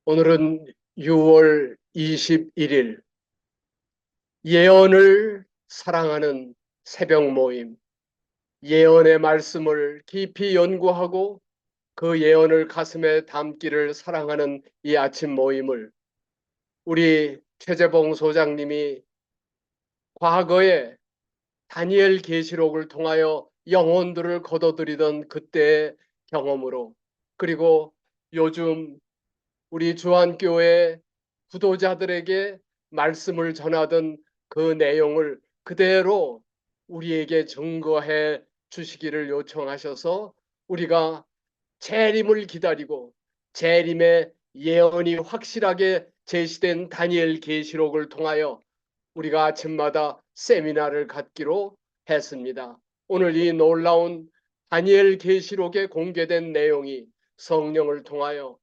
오늘은 6월 21일 예언을 사랑하는 새벽 모임, 예언의 말씀을 깊이 연구하고 그 예언을 가슴에 담기를 사랑하는 이 아침 모임을 우리 최재봉 소장님이 과거에 다니엘 계시록을 통하여 영혼들을 거둬들이던 그때의 경험으로, 그리고 요즘 우리 주한교회 구도자들에게 말씀을 전하던 그 내용을 그대로 우리에게 증거해 주시기를 요청하셔서 우리가 재림을 기다리고 재림의 예언이 확실하게 제시된 다니엘 계시록을 통하여 우리가 아침마다 세미나를 갖기로 했습니다. 오늘 이 놀라운 다니엘 계시록에 공개된 내용이 성령을 통하여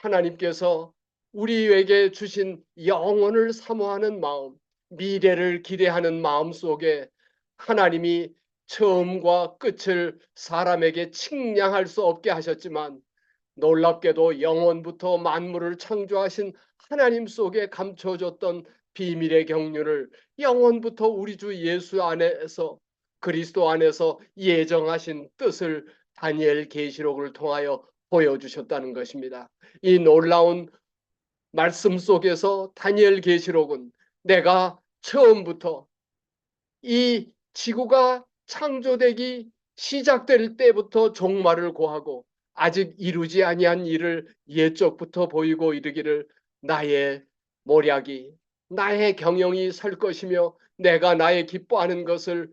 하나님께서 우리에게 주신 영혼을 사모하는 마음, 미래를 기대하는 마음 속에 하나님이 처음과 끝을 사람에게 측량할 수 없게 하셨지만 놀랍게도 영원부터 만물을 창조하신 하나님 속에 감춰졌던 비밀의 경륜을 영원부터 우리 주 예수 안에서, 그리스도 안에서 예정하신 뜻을 다니엘 계시록을 통하여 보여주셨다는 것입니다. 이 놀라운 말씀 속에서 다니엘 계시록은 내가 처음부터 이 지구가 창조되기 시작될 때부터 종말을 고하고 아직 이루지 아니한 일을 예적부터 보이고 이르기를 나의 모략이, 나의 경영이 설 것이며 내가 나의 기뻐하는 것을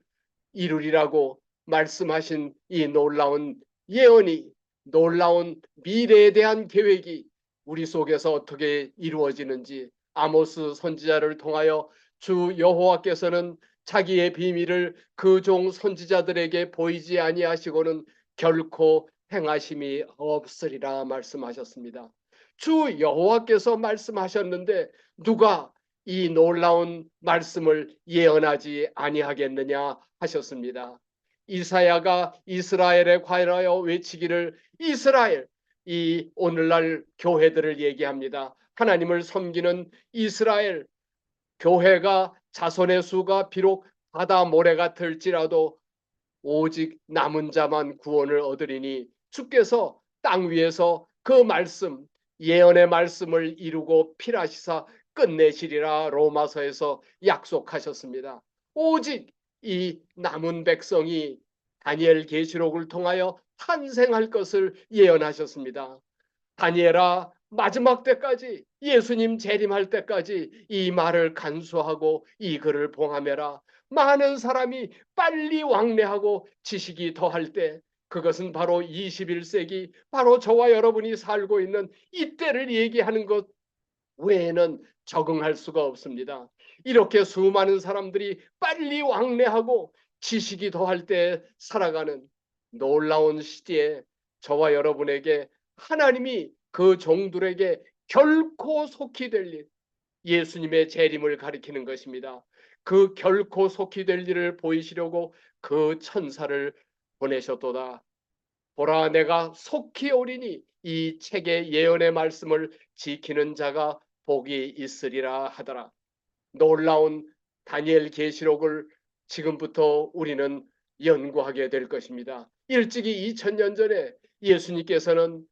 이루리라고 말씀하신 이 놀라운 예언이, 놀라운 미래에 대한 계획이 우리 속에서 어떻게 이루어지는지 아모스 선지자를 통하여 주 여호와께서는 자기의 비밀을 그 종 선지자들에게 보이지 아니하시고는 결코 행하심이 없으리라 말씀하셨습니다. 주 여호와께서 말씀하셨는데 누가 이 놀라운 말씀을 예언하지 아니하겠느냐 하셨습니다. 이사야가 이스라엘에 관하여 외치기를 이스라엘, 이 오늘날 교회들을 얘기합니다. 하나님을 섬기는 이스라엘 교회가 자손의 수가 비록 바다 모래 같을지라도 오직 남은 자만 구원을 얻으리니 주께서 땅 위에서 그 말씀, 예언의 말씀을 이루고 필하시사 끝내시리라 로마서에서 약속하셨습니다. 오직 이 남은 백성이 다니엘 계시록을 통하여 탄생할 것을 예언하셨습니다. 다니엘아, 마지막 때까지, 예수님 재림할 때까지 이 말을 간수하고 이 글을 봉함해라. 많은 사람이 빨리 왕래하고 지식이 더할 때, 그것은 바로 21세기, 바로 저와 여러분이 살고 있는 이때를 얘기하는 것 외에는 적응할 수가 없습니다. 이렇게 수많은 사람들이 빨리 왕래하고 지식이 더할 때 살아가는 놀라운 시대에 저와 여러분에게 하나님이 그 종들에게 결코 속히 될 일, 예수님의 재림을 가리키는 것입니다. 그 결코 속히 될 일을 보이시려고 그 천사를 보내셨도다. 보라, 내가 속히 오리니 이 책의 예언의 말씀을 지키는 자가 복이 있으리라 하더라. 놀라운 다니엘 계시록을 지금부터 우리는 연구하게 될 것입니다. 일찍이 2000년 전에 예수님께서는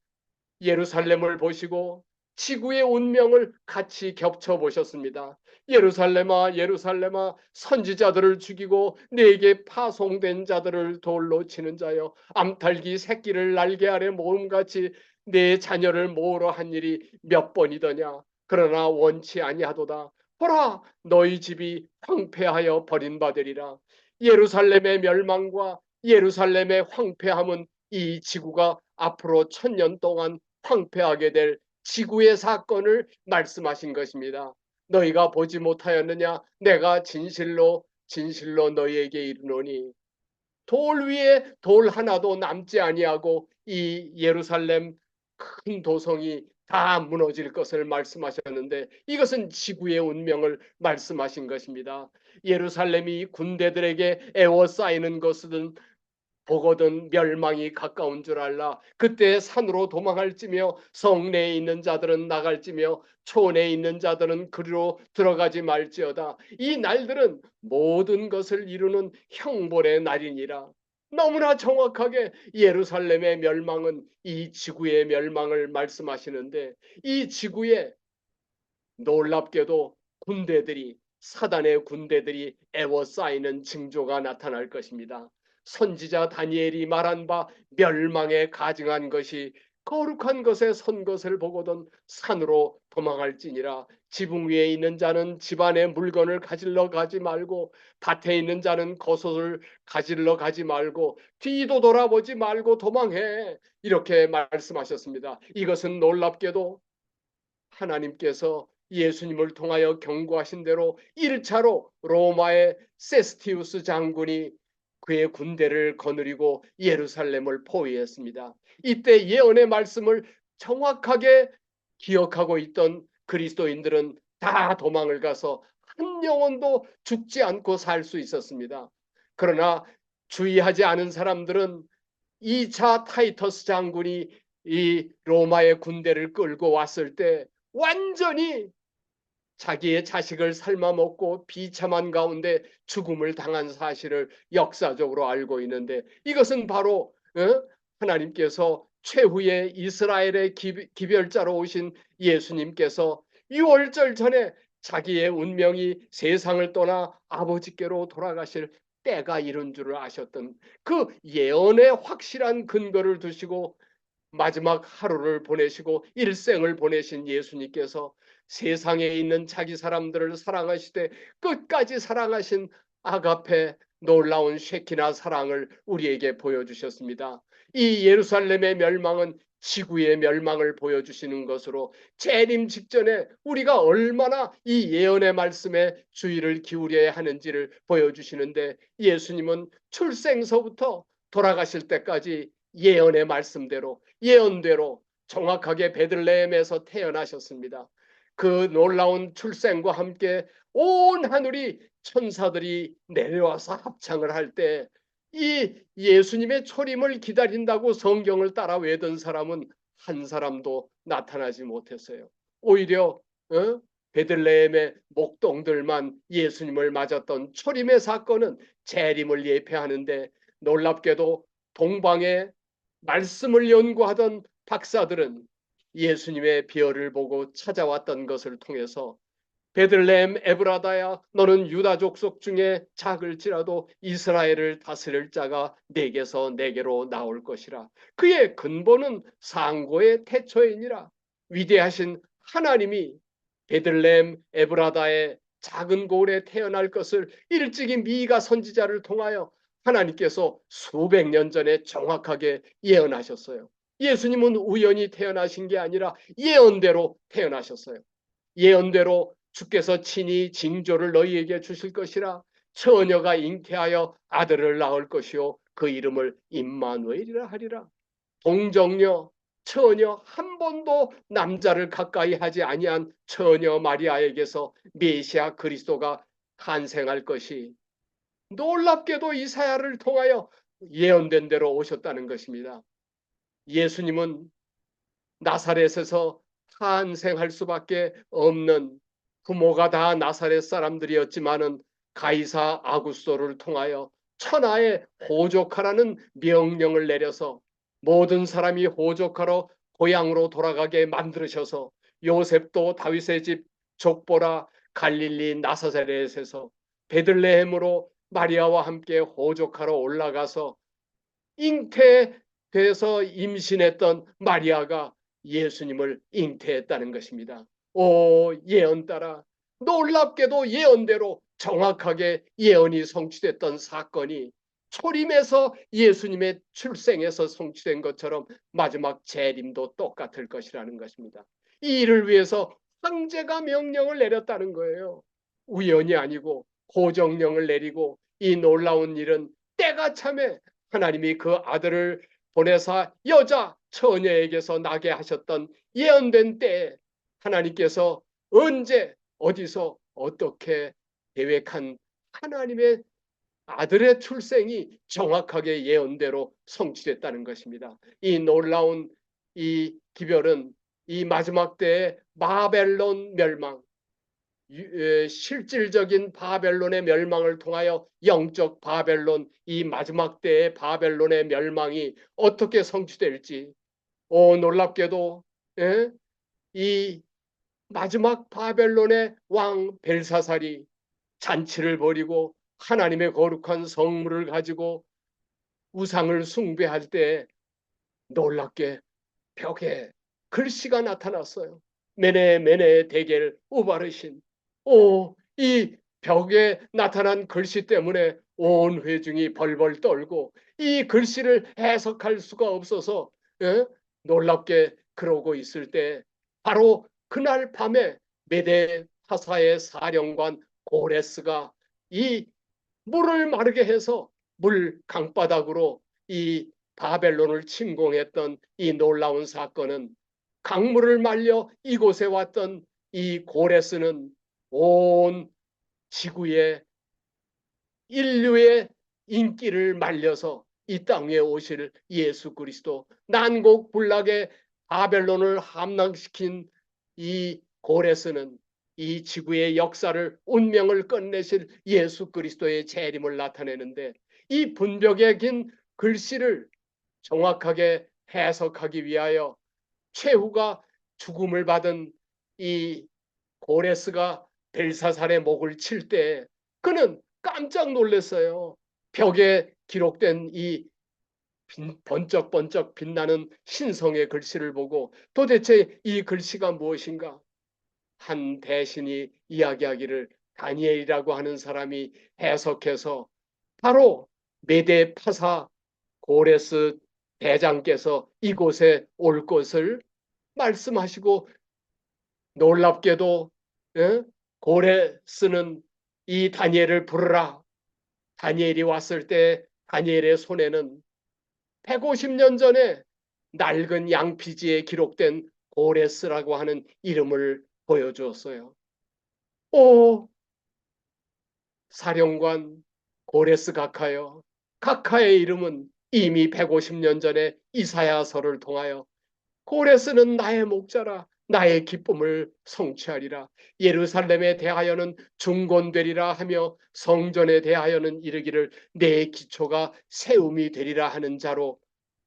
예루살렘을 보시고 지구의 운명을 같이 겹쳐 보셨습니다. 예루살렘아 예루살렘아, 선지자들을 죽이고 내게 파송된 자들을 돌로 치는 자여, 암탉이 새끼를 날개 아래 모음같이 내 자녀를 모으러 한 일이 몇 번이더냐. 그러나 원치 아니하도다. 보라, 너희 집이 황폐하여 버림받으리라. 예루살렘의 멸망과 예루살렘의 황폐함은 이 지구가 앞으로 1000년 동안 황폐하게 될 지구의 사건을 말씀하신 것입니다. 너희가 보지 못하였느냐? 내가 진실로 진실로 너희에게 이르노니 돌 위에 돌 하나도 남지 아니하고 이 예루살렘 큰 도성이 다 무너질 것을 말씀하셨는데, 이것은 지구의 운명을 말씀하신 것입니다. 예루살렘이 군대들에게 애워싸이는 것은 보거든 멸망이 가까운 줄 알라. 그때 산으로 도망할지며 성내에 있는 자들은 나갈지며 촌에 있는 자들은 그리로 들어가지 말지어다. 이 날들은 모든 것을 이루는 형벌의 날이니라. 너무나 정확하게 예루살렘의 멸망은 이 지구의 멸망을 말씀하시는데, 이 지구에 놀랍게도 군대들이, 사단의 군대들이 에워싸이는 징조가 나타날 것입니다. 선지자 다니엘이 말한 바 멸망에 가증한 것이 거룩한 것에 선 것을 보거든 산으로 도망할지니라. 지붕 위에 있는 자는 집안의 물건을 가질러 가지 말고, 밭에 있는 자는 거옷을 가질러 가지 말고, 뒤도 돌아보지 말고 도망해. 이렇게 말씀하셨습니다. 이것은 놀랍게도 하나님께서 예수님을 통하여 경고하신 대로 1차로 로마의 세스티우스 장군이 그의 군대를 거느리고 예루살렘을 포위했습니다. 이때 예언의 말씀을 정확하게 기억하고 있던 그리스도인들은 다 도망을 가서 한 영혼도 죽지 않고 살 수 있었습니다. 그러나 주의하지 않은 사람들은 2차 타이터스 장군이 이 로마의 군대를 끌고 왔을 때 완전히 자기의 자식을 삶아먹고 비참한 가운데 죽음을 당한 사실을 역사적으로 알고 있는데, 이것은 바로 하나님께서 최후의 이스라엘의 기별자로 오신 예수님께서 6월절 전에 자기의 운명이 세상을 떠나 아버지께로 돌아가실 때가 이른 줄을 아셨던 그 예언의 확실한 근거를 두시고 마지막 하루를 보내시고 일생을 보내신 예수님께서 세상에 있는 자기 사람들을 사랑하시되 끝까지 사랑하신 아가페 놀라운 쉐키나 사랑을 우리에게 보여주셨습니다. 이 예루살렘의 멸망은 지구의 멸망을 보여주시는 것으로 재림 직전에 우리가 얼마나 이 예언의 말씀에 주의를 기울여야 하는지를 보여주시는데, 예수님은 출생서부터 돌아가실 때까지 예언의 말씀대로, 예언대로 정확하게 베들레헴에서 태어나셨습니다. 그 놀라운 출생과 함께 온 하늘이 천사들이 내려와서 합창을 할 때 이 예수님의 초림을 기다린다고 성경을 따라 외던 사람은 한 사람도 나타나지 못했어요. 오히려 베들레헴의 목동들만 예수님을 맞았던 초림의 사건은 재림을 예표하는데, 놀랍게도 동방의 말씀을 연구하던 박사들은 예수님의 비열을 보고 찾아왔던 것을 통해서 베들레헴 에브라다야, 너는 유다 족속 중에 작을지라도 이스라엘을 다스릴 자가 내게서 내게로 나올 것이라. 그의 근본은 상고의 태초이니라. 위대하신 하나님이 베들레헴 에브라다의 작은 고을에 태어날 것을 일찍이 미가 선지자를 통하여 하나님께서 수백 년 전에 정확하게 예언하셨어요. 예수님은 우연히 태어나신 게 아니라 예언대로 태어나셨어요. 예언대로 주께서 친히 징조를 너희에게 주실 것이라. 처녀가 잉태하여 아들을 낳을 것이요 그 이름을 임마누엘이라 하리라. 동정녀, 처녀, 한 번도 남자를 가까이 하지 아니한 처녀 마리아에게서 메시아 그리스도가 탄생할 것이 놀랍게도 이사야를 통하여 예언된 대로 오셨다는 것입니다. 예수님은 나사렛에서 탄생할 수밖에 없는, 부모가 다 나사렛 사람들이었지만은 가이사 아구스토를 통하여 천하에 호족하라는 명령을 내려서 모든 사람이 호족하러 고향으로 돌아가게 만들으셔서 요셉도 다윗의 집 족보라 갈릴리 나사렛에서 베들레헴으로 마리아와 함께 호족하러 올라가서 잉태돼서 임신했던 마리아가 예수님을 잉태했다는 것입니다. 오, 예언 따라 놀랍게도 예언대로 정확하게 예언이 성취됐던 사건이 초림에서 예수님의 출생에서 성취된 것처럼 마지막 재림도 똑같을 것이라는 것입니다. 이 일을 위해서 황제가 명령을 내렸다는 거예요. 우연이 아니고 고정령을 내리고, 이 놀라운 일은 때가 참에 하나님이 그 아들을 보내사 여자 처녀에게서 나게 하셨던 예언된 때에 하나님께서 언제 어디서 어떻게 계획한 하나님의 아들의 출생이 정확하게 예언대로 성취됐다는 것입니다. 이 놀라운 이 기별은 이 마지막 때의 바벨론 멸망, 실질적인 바벨론의 멸망을 통하여 영적 바벨론, 이 마지막 때의 바벨론의 멸망이 어떻게 성취될지, 놀랍게도 예? 이 마지막 바벨론의 왕 벨사살이 잔치를 벌이고 하나님의 거룩한 성물을 가지고 우상을 숭배할 때 놀랍게 벽에 글씨가 나타났어요. 메네 메네 데겔 우바르신. 이 벽에 나타난 글씨 때문에 온 회중이 벌벌 떨고 이 글씨를 해석할 수가 없어서 예? 놀랍게 그러고 있을 때 바로 그날 밤에 메대 파사의 사령관 고레스가 이 물을 마르게 해서 물 강바닥으로 이 바벨론을 침공했던 이 놀라운 사건은 강물을 말려 이곳에 왔던 이 고레스는 온 지구의 인류의 인기를 말려서 이 땅에 오실 예수 그리스도 난곡불락의 바벨론을 함락시킨 이 고레스는 이 지구의 역사를 운명을 끝내실 예수 그리스도의 재림을 나타내는데 이 분벽에 긴 글씨를 정확하게 해석하기 위하여 최후가 죽음을 받은 이 고레스가 벨사살의 목을 칠 때 그는 깜짝 놀랐어요. 벽에 기록된 이 번쩍번쩍 빛나는 신성의 글씨를 보고 도대체 이 글씨가 무엇인가? 한 대신이 이야기하기를 다니엘이라고 하는 사람이 해석해서 바로 메대 파사 고레스 대장께서 이곳에 올 것을 말씀하시고 놀랍게도 예? 고레스는 이 다니엘을 부르라. 다니엘이 왔을 때 다니엘의 손에는 150년 전에 낡은 양피지에 기록된 고레스라고 하는 이름을 보여주었어요. 오, 사령관 고레스 각하여, 각하의 이름은 이미 150년 전에 이사야서를 통하여 고레스는 나의 목자라 나의 기쁨을 성취하리라. 예루살렘에 대하여는 중건되리라 하며 성전에 대하여는 이르기를 내 기초가 세움이 되리라 하는 자로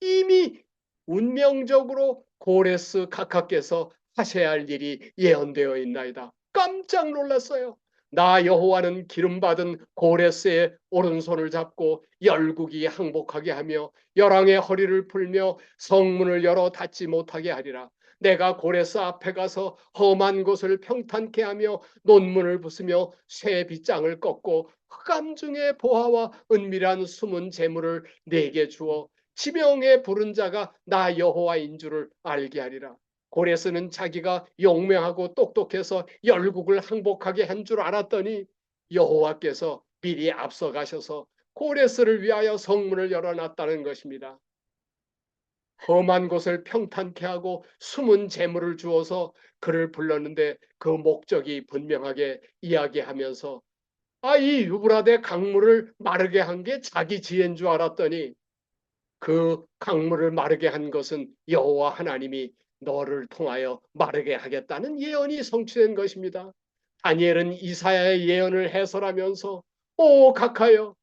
이미 운명적으로 고레스 각하께서 하셔야 할 일이 예언되어 있나이다. 깜짝 놀랐어요. 나 여호와는 기름받은 고레스의 오른손을 잡고 열국이 항복하게 하며 열왕의 허리를 풀며 성문을 열어 닫지 못하게 하리라. 내가 고레스 앞에 가서 험한 곳을 평탄케 하며 논문을 부수며 쇠 빗장을 꺾고 흑암 중에 보화와 은밀한 숨은 재물을 내게 주어 지명에 부른 자가 나 여호와인 줄을 알게 하리라. 고레스는 자기가 용맹하고 똑똑해서 열국을 항복하게 한 줄 알았더니 여호와께서 미리 앞서 가셔서 고레스를 위하여 성문을 열어놨다는 것입니다. 험한 곳을 평탄케 하고 숨은 재물을 주어서 그를 불렀는데 그 목적이 분명하게 이야기하면서 이 유브라데 강물을 마르게 한 게 자기 지혜인 줄 알았더니 그 강물을 마르게 한 것은 여호와 하나님이 너를 통하여 마르게 하겠다는 예언이 성취된 것입니다. 다니엘은 이사야의 예언을 해설하면서 각하여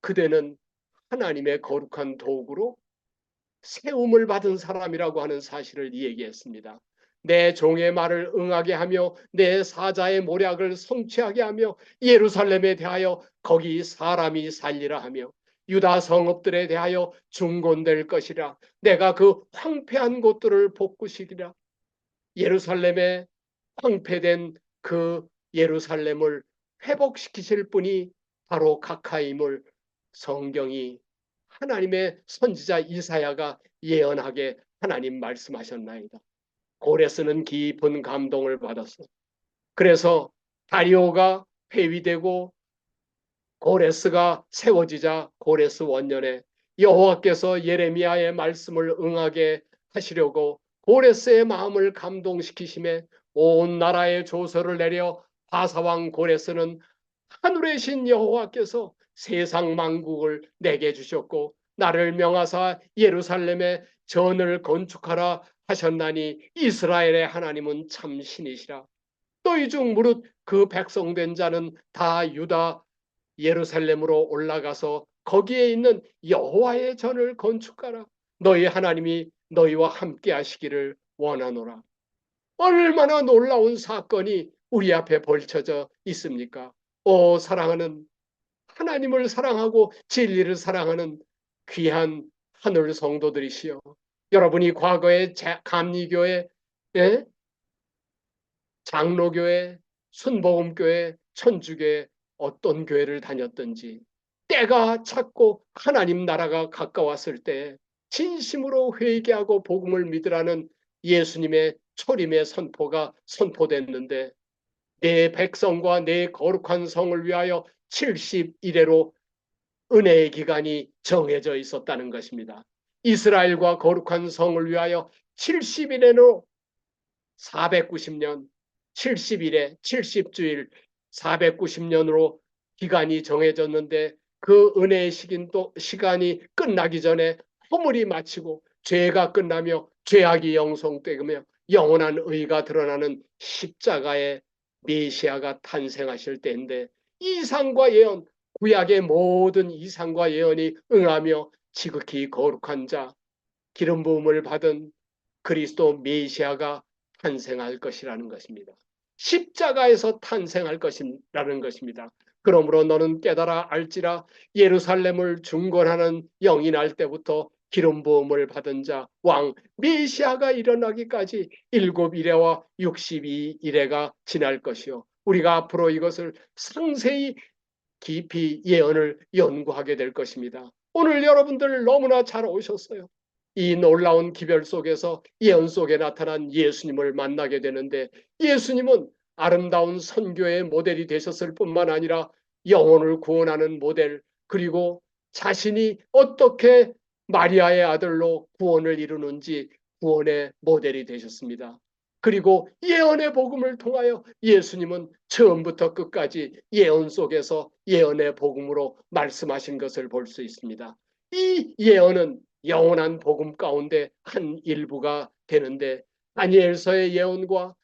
그대는 하나님의 거룩한 도구로 세움을 받은 사람이라고 하는 사실을 얘기했습니다. 내 종의 말을 응하게 하며 내 사자의 모략을 성취하게 하며 예루살렘에 대하여 거기 사람이 살리라 하며 유다 성읍들에 대하여 중건될 것이라. 내가 그 황폐한 곳들을 복구시키라. 예루살렘에 황폐된 그 예루살렘을 회복시키실 분이 바로 각하임을 성경이 하나님의 선지자 이사야가 예언하게 하나님 말씀하셨나이다. 고레스는 깊은 감동을 받았어. 그래서 다리오가 폐위되고 고레스가 세워지자 고레스 원년에 여호와께서 예레미야의 말씀을 응하게 하시려고 고레스의 마음을 감동시키심에 온 나라의 조서를 내려 바사왕 고레스는 하늘의 신 여호와께서 세상 만국을 내게 주셨고 나를 명하사 예루살렘에 전을 건축하라 하셨나니 이스라엘의 하나님은 참 신이시라. 너희 중 무릇 그 백성된 자는 다 유다 예루살렘으로 올라가서 거기에 있는 여호와의 전을 건축하라. 너희 하나님이 너희와 함께 하시기를 원하노라. 얼마나 놀라운 사건이 우리 앞에 벌쳐져 있습니까? 사랑하는 하나님을 사랑하고 진리를 사랑하는 귀한 하늘 성도들이시여. 여러분이 과거에 감리교회, 예? 장로교회, 순복음교회, 천주교회 어떤 교회를 다녔든지 때가 찼고 하나님 나라가 가까웠을 때 진심으로 회개하고 복음을 믿으라는 예수님의 초림의 선포가 선포됐는데 내 백성과 내 거룩한 성을 위하여 70일에로 은혜의 기간이 정해져 있었다는 것입니다. 이스라엘과 거룩한 성을 위하여 70일에로 490년, 70일에 70주일 490년으로 기간이 정해졌는데 그 은혜의 시간이 끝나기 전에 허물이 마치고 죄가 끝나며 죄악이 영성되며 영원한 의가 드러나는 십자가의 메시아가 탄생하실 때인데 이상과 예언, 구약의 모든 이상과 예언이 응하며 지극히 거룩한 자, 기름 부음을 받은 그리스도 메시아가 탄생할 것이라는 것입니다. 십자가에서 탄생할 것이라는 것입니다. 그러므로 너는 깨달아 알지라 예루살렘을 중건하는 영이 날 때부터 기름 부음을 받은 자 왕 메시아가 일어나기까지 7일에와 62일에가 지날 것이요. 우리가 앞으로 이것을 상세히 깊이 예언을 연구하게 될 것입니다. 오늘 여러분들 너무나 잘 오셨어요. 이 놀라운 기별 속에서 예언 속에 나타난 예수님을 만나게 되는데 예수님은 아름다운 선교의 모델이 되셨을 뿐만 아니라 영혼을 구원하는 모델 그리고 자신이 어떻게 마리아의 아들로 구원을 이루는지 구원의 모델이 되셨습니다. 그리고 예언의 복음을 통하여 예수님은 처음부터 끝까지 예언 속에서 예언의 복음으로 말씀하신 것을 볼 수 있습니다. 이 예언은 영원한 복음 가운데 한 일부가 되는데 다니엘서의 예언과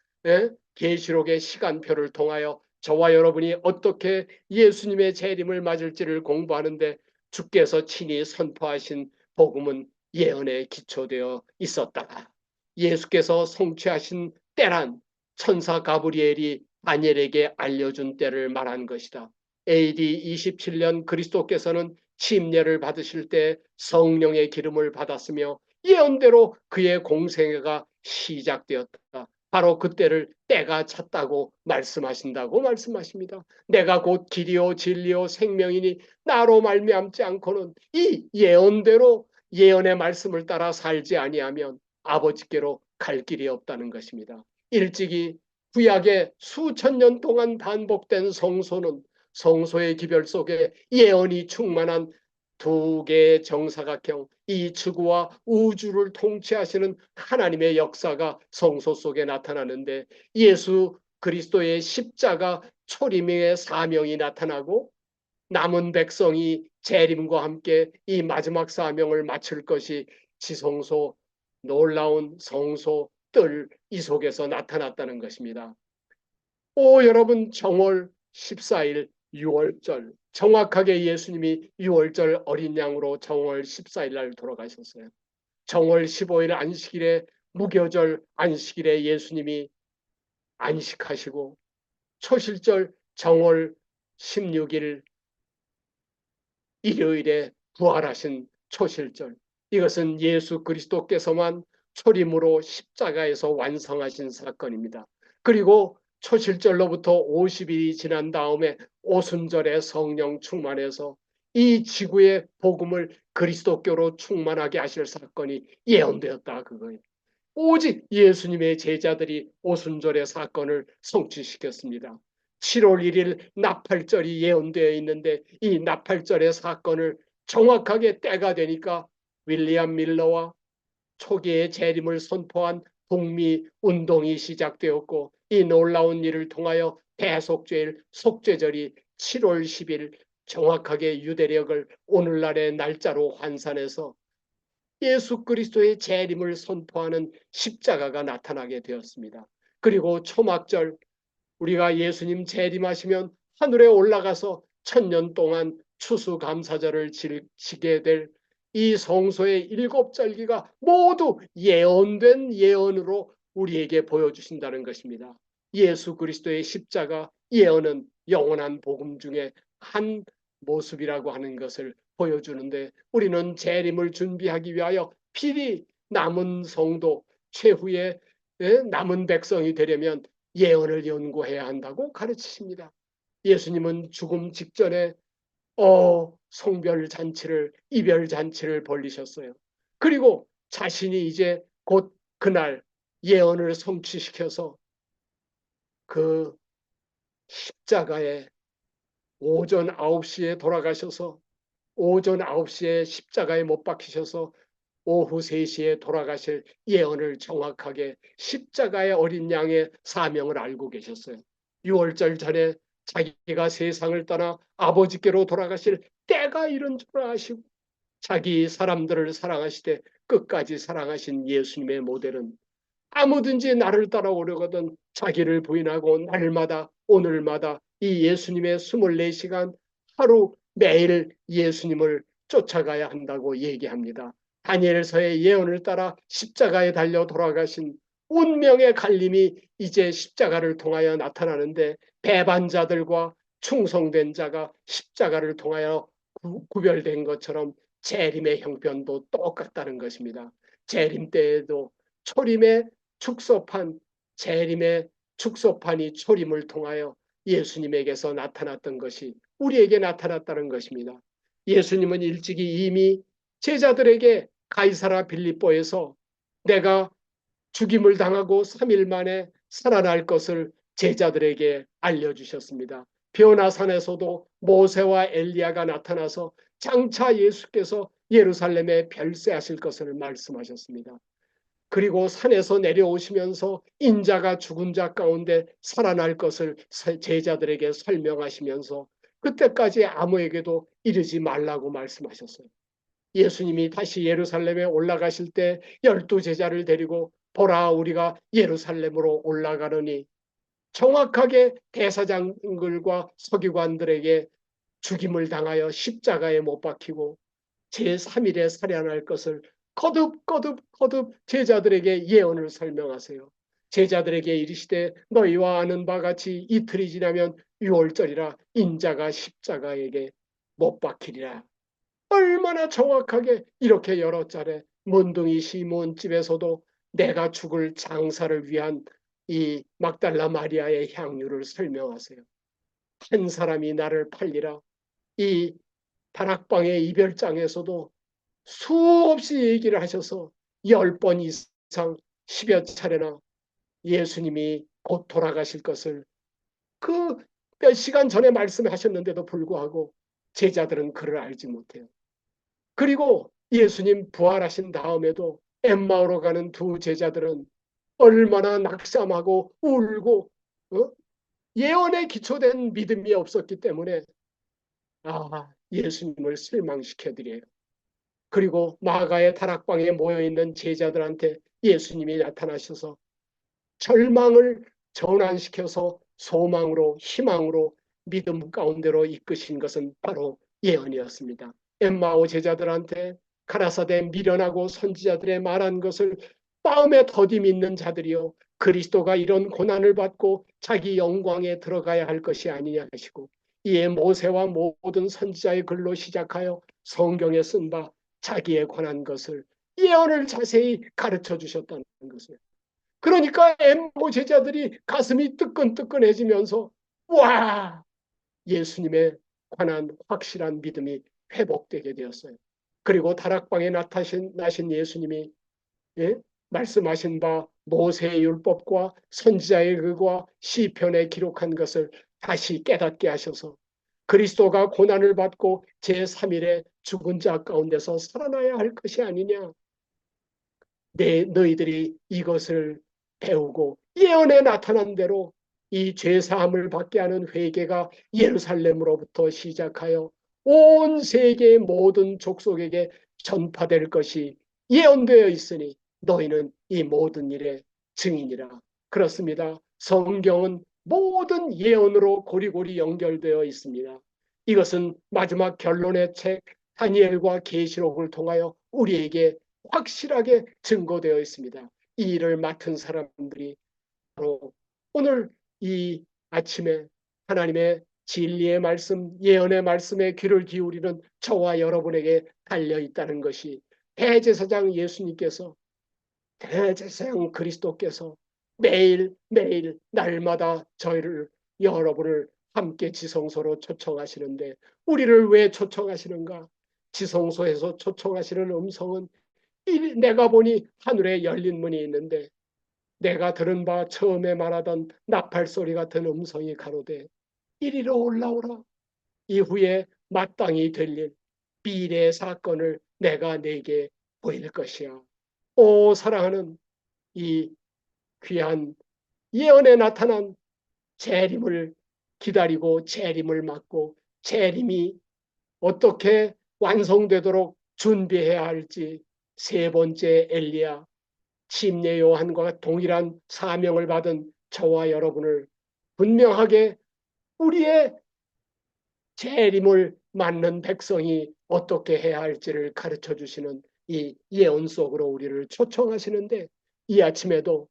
계시록의 시간표를 통하여 저와 여러분이 어떻게 예수님의 재림을 맞을지를 공부하는데 주께서 친히 선포하신 복음은 예언에 기초되어 있었다. 예수께서 성취하신 때란 천사 가브리엘이 다니엘에게 알려준 때를 말한 것이다. AD 27년 그리스도께서는 침례를 받으실 때 성령의 기름을 받았으며 예언대로 그의 공생애가 시작되었다. 바로 그때를 때가 찼다고 말씀하신다고 말씀하십니다. 내가 곧 길이요 진리요 생명이니 나로 말미암지 않고는 이 예언대로 예언의 말씀을 따라 살지 아니하면 아버지께로 갈 길이 없다는 것입니다. 일찍이 구약의 수천 년 동안 반복된 성소는 성소의 기별 속에 예언이 충만한 두 개의 정사각형 이 지구와 우주를 통치하시는 하나님의 역사가 성소 속에 나타나는데 예수 그리스도의 십자가 초림의 사명이 나타나고 남은 백성이 재림과 함께 이 마지막 사명을 마칠 것이 지성소 놀라운 성소 뜰 이 속에서 나타났다는 것입니다. 여러분 정월 14일 6월절 정확하게 예수님이 6월절 어린 양으로 정월 14일 날 돌아가셨어요. 정월 15일 안식일에 무교절 안식일에 예수님이 안식하시고 초실절 정월 16일 일요일에 부활하신 초실절 이것은 예수 그리스도께서만 초림으로 십자가에서 완성하신 사건입니다. 그리고 초실절로부터 50일이 지난 다음에 오순절에 성령 충만해서 이 지구의 복음을 그리스도교로 충만하게 하실 사건이 예언되었다 그거예요. 오직 예수님의 제자들이 오순절의 사건을 성취시켰습니다. 7월 1일 나팔절이 예언되어 있는데 이 나팔절의 사건을 정확하게 때가 되니까 윌리엄 밀러와 초기의 재림을 선포한 북미 운동이 시작되었고 이 놀라운 일을 통하여 대속죄일 속죄절이 7월 10일 정확하게 유대력을 오늘날의 날짜로 환산해서 예수 그리스도의 재림을 선포하는 십자가가 나타나게 되었습니다. 그리고 초막절, 우리가 예수님 재림하시면 하늘에 올라가서 1000년 동안 추수감사절을 지게 될 이 성소의 7절기가 모두 예언된 예언으로 우리에게 보여주신다는 것입니다. 예수 그리스도의 십자가 예언은 영원한 복음 중에 한 모습이라고 하는 것을 보여주는데, 우리는 재림을 준비하기 위하여 필히 남은 성도, 최후의 남은 백성이 되려면 예언을 연구해야 한다고 가르치십니다. 예수님은 죽음 직전에 성별 잔치를, 이별 잔치를 벌리셨어요. 그리고 자신이 이제 곧 그날 예언을 성취시켜서 그 십자가에 오전 9시에 돌아가셔서, 오전 9시에 십자가에 못 박히셔서 오후 3시에 돌아가실 예언을 정확하게 십자가의 어린 양의 사명을 알고 계셨어요. 6월절 전에 자기가 세상을 떠나 아버지께로 돌아가실 때가 이른 줄 아시고, 자기 사람들을 사랑하시되 끝까지 사랑하신 예수님의 모델은 아무든지 나를 따라오려거든 자기를 부인하고 날마다 오늘마다 이 예수님의 24시간 하루 매일 예수님을 쫓아가야 한다고 얘기합니다. 다니엘서의 예언을 따라 십자가에 달려 돌아가신 운명의 갈림이 이제 십자가를 통하여 나타나는데, 배반자들과 충성된 자가 십자가를 통하여 구별된 것처럼 재림의 형편도 똑같다는 것입니다. 재림 때에도 초림의 축소판, 재림의 축소판이 초림을 통하여 예수님에게서 나타났던 것이 우리에게 나타났다는 것입니다. 예수님은 일찍이 이미 제자들에게 가이사라 빌립보에서 내가 죽임을 당하고 3일 만에 살아날 것을 제자들에게 알려주셨습니다. 변화산에서도 모세와 엘리야가 나타나서 장차 예수께서 예루살렘에 별세하실 것을 말씀하셨습니다. 그리고 산에서 내려오시면서 인자가 죽은 자 가운데 살아날 것을 제자들에게 설명하시면서 그때까지 아무에게도 이르지 말라고 말씀하셨어요. 예수님이 다시 예루살렘에 올라가실 때 12제자를 데리고 보라 우리가 예루살렘으로 올라가느니, 정확하게 대사장들과 서기관들에게 죽임을 당하여 십자가에 못 박히고 제3일에 살아날 것을 거듭 제자들에게 예언을 설명하세요. 제자들에게 이르시되 너희와 아는 바 같이 이틀이 지나면 유월절이라 인자가 십자가에게 못 박히리라. 얼마나 정확하게 이렇게 여러 차례 문둥이 시몬 집에서도 내가 죽을 장사를 위한 이 막달라 마리아의 향유를 설명하세요. 한 사람이 나를 팔리라. 이 다락방의 이별장에서도 수없이 얘기를 하셔서 10번 이상 10여 차례나 예수님이 곧 돌아가실 것을 그 몇 시간 전에 말씀하셨는데도 불구하고 제자들은 그를 알지 못해요. 그리고 예수님 부활하신 다음에도 엠마오로 가는 두 제자들은 얼마나 낙담하고 울고 예언에 기초된 믿음이 없었기 때문에 예수님을 실망시켜드려요. 그리고 마가의 다락방에 모여있는 제자들한테 예수님이 나타나셔서 절망을 전환시켜서 소망으로 희망으로 믿음 가운데로 이끄신 것은 바로 예언이었습니다. 엠마오 제자들한테 가라사대 미련하고 선지자들의 말한 것을 마음에 더디 믿는 자들이요 그리스도가 이런 고난을 받고 자기 영광에 들어가야 할 것이 아니냐 하시고, 이에 모세와 모든 선지자의 글로 시작하여 성경에 쓴 바 자기에 관한 것을 예언을 자세히 가르쳐 주셨다는 것이에요. 그러니까 엠모 제자들이 가슴이 뜨끈뜨끈해지면서 와, 예수님에 관한 확실한 믿음이 회복되게 되었어요. 그리고 다락방에 나신 예수님이 말씀하신 바 모세의 율법과 선지자의 글과 시편에 기록한 것을 다시 깨닫게 하셔서 그리스도가 고난을 받고 제3일에 죽은 자 가운데서 살아나야 할 것이 아니냐. 너희들이 이것을 배우고 예언에 나타난 대로 이 죄사함을 받게 하는 회개가 예루살렘으로부터 시작하여 온 세계의 모든 족속에게 전파될 것이 예언되어 있으니 너희는 이 모든 일의 증인이라. 그렇습니다. 성경은 모든 예언으로 고리고리 연결되어 있습니다. 이것은 마지막 결론의 책 다니엘과 계시록을 통하여 우리에게 확실하게 증거되어 있습니다. 이 일을 맡은 사람들이 바로 오늘 이 아침에 하나님의 진리의 말씀, 예언의 말씀에 귀를 기울이는 저와 여러분에게 달려 있다는 것이 대제사장 예수님께서, 대제사장 그리스도께서 매일매일 날마다 저희를, 여러분을 함께 지성소로 초청하시는데 우리를 왜 초청하시는가? 지성소에서 초청하시는 음성은 내가 보니 하늘에 열린 문이 있는데 내가 들은 바 처음에 말하던 나팔 소리 같은 음성이 가로되 이리로 올라오라. 이후에 마땅히 들릴 미래의 사건을 내가 내게 보일 것이야. 오, 사랑하는 이 귀한 예언에 나타난 재림을 기다리고 재림을 맞고 재림이 어떻게 완성되도록 준비해야 할지 세 번째 엘리야, 침례 요한과 동일한 사명을 받은 저와 여러분을 분명하게 우리의 재림을 맞는 백성이 어떻게 해야 할지를 가르쳐 주시는 이 예언 속으로 우리를 초청하시는데, 이 아침에도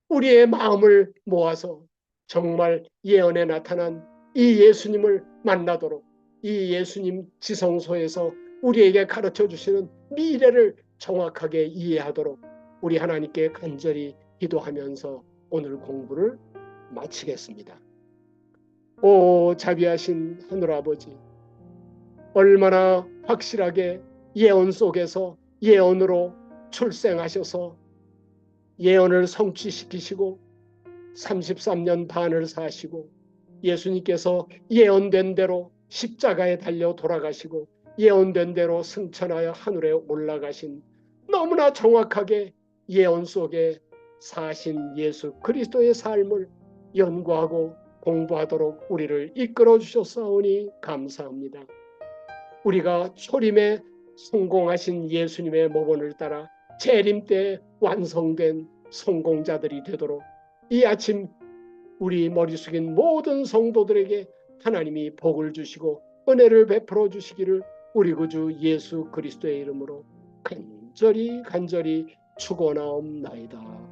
우리의 마음을 모아서 정말 예언에 나타난 이 예수님을 만나도록, 이 예수님 지성소에서 우리에게 가르쳐 주시는 미래를 정확하게 이해하도록 우리 하나님께 간절히 기도하면서 오늘 공부를 마치겠습니다. 오, 자비하신 하늘아버지, 얼마나 확실하게 예언 속에서 예언으로 출생하셔서 예언을 성취시키시고 33년 반을 사시고 예수님께서 예언된 대로 십자가에 달려 돌아가시고 예언된 대로 승천하여 하늘에 올라가신, 너무나 정확하게 예언 속에 사신 예수 그리스도의 삶을 연구하고 공부하도록 우리를 이끌어 주셨사오니 감사합니다. 우리가 초림에 성공하신 예수님의 모본을 따라 재림 때 완성된 성공자들이 되도록 이 아침 우리 머리 숙인 모든 성도들에게 하나님이 복을 주시고 은혜를 베풀어 주시기를 우리 구주 예수 그리스도의 이름으로 간절히 축원하옵나이다.